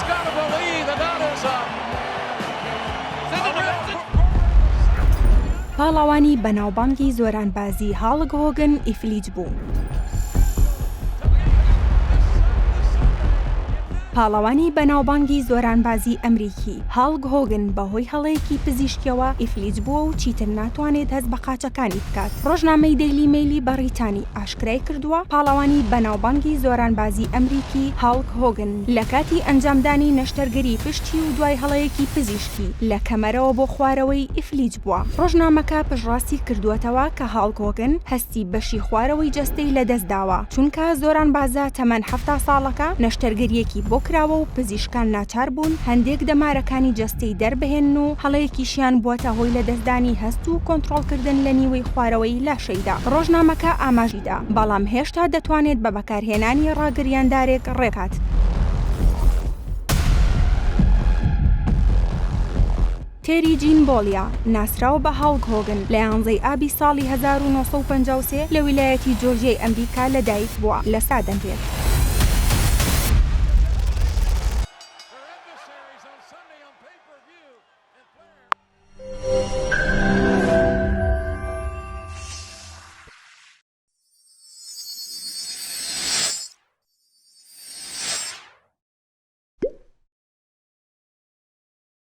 just got to believe that is پاڵاوانی بەناوبانگی زۆرانبازی هاڵک هۆگن ئیفلیج بوو. پاڵاوانی بەناوبانگی زۆرانبازی ئەمریکی هاڵک هۆگن بەهۆی هەڵەیەکی پزیشکیەوە ئیفلیج بووە و چیتر ناتوانێت هەست بە قاچەکانی بکات. ڕۆژنامەی دەیلی میلی بەریتانی ئاشکرای کردووە پاڵاوانی بەناوبانگی زۆرانبازی ئەمریکی هاڵک هۆگن لە کاتی ئەنجامدانی نەشتەرگەری پشتی و دوای هەڵەیەکی پزیشکی لە کەمەرەوە بۆ خوارەوەی ئیفلیج بووە. ڕۆژنامەکە پشڕاستی کردووەتەوە کە هاڵک هۆگن هەستی بەشی خوارەوەی جەستەی لەدەستداوە چونکە زۆرانبازە تەمەن 70 ساڵەکە نەشتەرگەریەکی بۆ کراوە و پزیشکان ناچار بوون هەندێک دەمارەکانی جەستەی دەربهێن و هەڵەیەکیشیان بووەتە هۆی لەدەستدانی هەست و کۆنتڕۆڵکردن لە نیوەی خوارەوەی لاشەیدا. ڕۆژنامەکە ئاماژیدا بەڵام هێشتا دەتوانێت بە بەکارهێنانی ڕاگریاندارێک ڕێکات. تێری جین بۆڵیا ناسراوە بە هاڵک هۆگن لە 11 ئابی ساڵی 1953 لە ویلایەتی جۆرجیای ئەمریکا لەدایک بووە لە سادەنرێت.